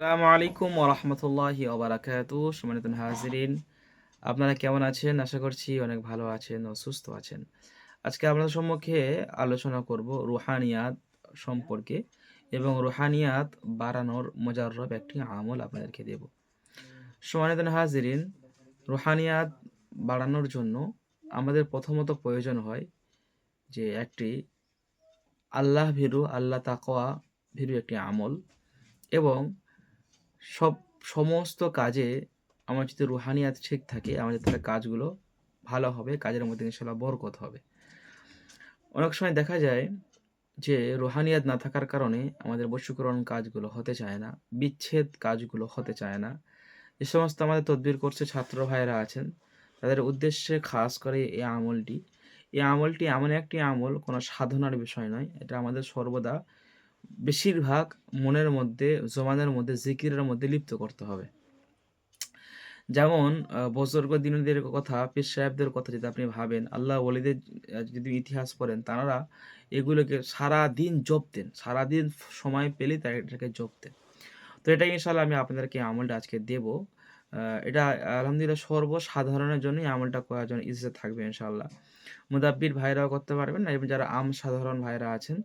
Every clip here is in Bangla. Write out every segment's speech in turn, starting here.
আসসালামু আলাইকুম ওয়া রাহমাতুল্লাহি ওয়া বারাকাতুহু। সম্মানিত হাজিরিন, আপনারা কেমন আছেন? আশা করছি অনেক ভালো আছেন ও সুস্থ আছেন। আজকে আপনাদের সম্মুখে আলোচনা করব রুহানিয়াত সম্পর্কে এবং রুহানিয়াত বাড়ানোর মুজাররব একটি আমল আপনাদেরকে দেব। সম্মানিত হাজিরিন, রুহানিয়াত বাড়ানোর জন্য আমাদের প্রথমত প্রয়োজন হয় যে একটি আল্লাহ ভীরু, আল্লাহ তাকওয়া ভীরু একটি আমল এবং সব সমস্ত কাজে আমার যদি রুহানিয়াত ঠিক থাকে, আমাদের তাহলে কাজগুলো ভালো হবে, কাজের মধ্যে ইনশাআল্লাহ বরকত হবে। অনেক সময় দেখা যায় যে রুহানিয়াত না থাকার কারণে আমাদের বশীকরণ কাজগুলো হতে চায় না, বিচ্ছেদ কাজগুলো হতে চায় না। যে সমস্ত আমাদের তদবির করছে ছাত্র ভাইয়েরা আছেন, তাদের উদ্দেশ্যে খাস করে এই আমলটি। এই আমলটি এমন একটি আমল, কোনো সাধনার বিষয় নয়। এটা আমাদের সর্বদা বেশিরভাগ মনের মধ্যে, জমানের মধ্যে, জিকিরের মধ্যে লিপ্ত করতে হবে। যেমন বুজুর্গ দিনদের কথা, পীর সাহেবদের কথা যদি আপনি ভাবেন, আল্লাহ ওলিদের যদি ইতিহাস পড়েন, তাঁরা এগুলোকে সারাদিন জপতেন। সারাদিন সময় পেলেই তারা এটাকে জপতেন। তো এটা ইনশাআল্লাহ আমি আপনাদেরকে আমলটা আজকে দেব। আ এটা আলহামদুলিল্লাহ সর্বসাধারণের জন্যই আমলটা করার জন্য ইজ্জত থাকবে ইনশাআল্লাহ। মুদাব্বির ভাইরাও করতে পারবেন এবং যারা সাধারণ ভাইরা আছেন,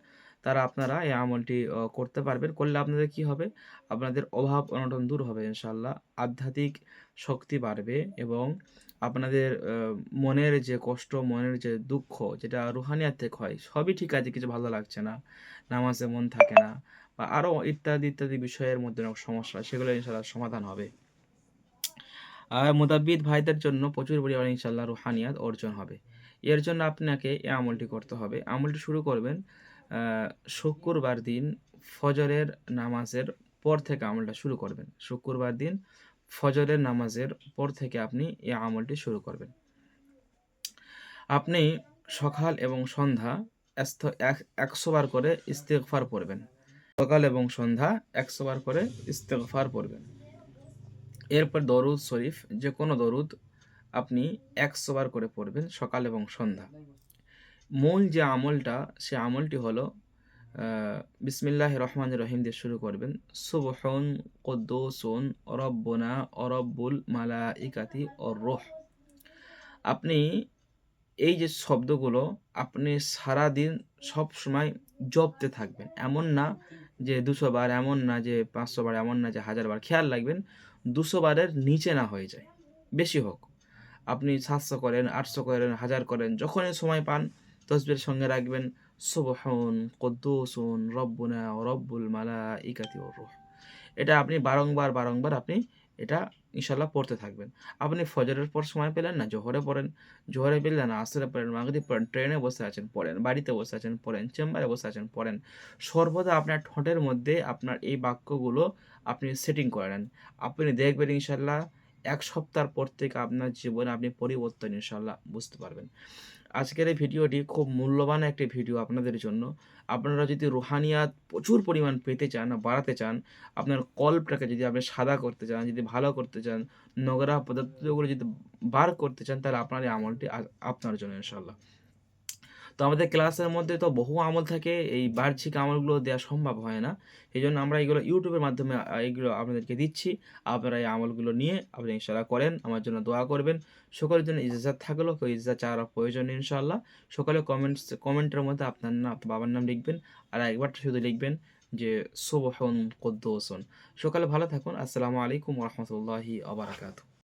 তারা আপনারা এই আমলটি করতে পারবেন। করলে আপনাদের কি হবে? আপনাদের অভাব-অনটন দূর হবে ইনশাআল্লাহ। আধ্যাত্মিক শক্তি বাড়বে এবং আপনাদের মনের যে কষ্ট, মনের যে দুঃখ, যেটা রুহানিয়াত থেকে হয়, সবই ঠিক আছে, কিছু ভালো লাগছে না, নামাজে মন থাকে না বা আরও ইত্যাদি, ইত্যাদি বিষয়ের মধ্যে অনেক সমস্যা, সেগুলো ইনশাআল্লাহ সমাধান হবে। আর মুতাব্বিদ ভাইদের জন্য প্রচুর পরিমাণে ইনশাআল্লাহ রুহানিয়াত অর্জন হবে। এর জন্য আপনাকে এই আমলটি করতে হবে। আমলটি শুরু করবেন আ শুক্রবার দিন ফজরের নামাজের পর থেকে আমলটা শুরু করবেন। শুক্রবার দিন ফজরের নামাজের পর থেকে আপনি এই আমলটি শুরু করবেন। আপনি সকাল এবং সন্ধ্যা এস্ত এক ১০০ বার করে ইস্তিগফার পড়বেন। সকাল এবং সন্ধ্যা ১০০ বার করে ইস্তিগফার পড়বেন। এরপর দরুদ শরীফ, যেকোনো দরুদ আপনি ১০০ বার করে পড়বেন সকাল এবং সন্ধ্যা। মূল যে আমলটা, সে আমলটি হলো আ বিসমিল্লাহির রহমানির রহিম দিয়ে শুরু করবেন। সুবহুন কুদ্দুসুন রব্বুনা ওয়া রব্বুল মালাইকাতি ওয়ার রূহ। আপনি এই যে শব্দগুলো আপনি সারাদিন সবসময় জপতে থাকবেন। এমন না যে ২০০ বার, এমন না যে ৫০০ বার, এমন না যে ১০০০ বার। খেয়াল রাখবেন ২০০ বারের নিচে না হয়ে যায়, বেশি হোক। আপনি ৭০০ করেন, ৮০০ করেন, ১০০০ করেন, যখনই সময় পান তসবির সঙ্গে রাখবেন সুবহুন কুদ্দুসুন রব্বুনা ওয়া রব্বুল মালাইকাতি ওয়ার রূহ। এটা আপনি বারংবার, বারংবার আপনি এটা ইনশাআল্লাহ পড়তে থাকবেন। আপনি ফজরের পর সময় পেলেন না, জোহরে পড়েন। জোহরে পেলেন না, আসরে পড়েন, মাগরিব পড়েন, ট্রেনে বসে আছেন পড়েন, বাড়িতে বসে আছেন পড়েন, চেম্বারে বসে আছেন পড়েন। সর্বদা আপনার ঠোঁটের মধ্যে আপনার এই বাক্যগুলো আপনি সেটিং করে নেন। আপনি দেখবেন ইনশাআল্লাহ ১ সপ্তাহ পর থেকে আপনার জীবনে আপনি পরিবর্তন ইনশাআল্লাহ বুঝতে পারবেন। আজকের এই ভিডিওটি খুব মূল্যবান একটি ভিডিও আপনাদের জন্য। আপনারা যদি রুহানিয়াত প্রচুর পরিমাণ পেতে চান, বাড়াতে চান, আপনার কল্বটাকে যদি আপনি সাদা করতে চান, যদি ভালো করতে চান, নোংরা পদার্থগুলো যদি বার করতে চান, তাহলে আপনার এই আমলটি আপনার জন্য ইনশাআল্লাহ। তো আমাদের ক্লাসের মধ্যে তো বহু আমল থাকে, এই বাহ্যিক আমলগুলো দেওয়া সম্ভব হয় না। এজন্য আমরা এগুলো ইউটিউবের মাধ্যমে এগুলো আপনাদেরকে দিচ্ছি। আপনারা এই আমলগুলো নিয়ে আপনি ইনশাআল্লাহ করেন। আমার জন্য দোয়া করবেন। সকলের জন্য ইজাজাত থাকলো। কেউ ইজাজাত চাওয়ার প্রয়োজন নেই ইনশাআল্লাহ। সকলে কমেন্টের মধ্যে আপনার নাম, বাবার নাম লিখবেন। আর একবার শুধু লিখবেন যে সুবহুন কুদ্দুসুন। সকালে ভালো থাকুন। আসসালামু আলাইকুম ওয়া রাহমাতুল্লাহি ওয়া বারাকাতুহু।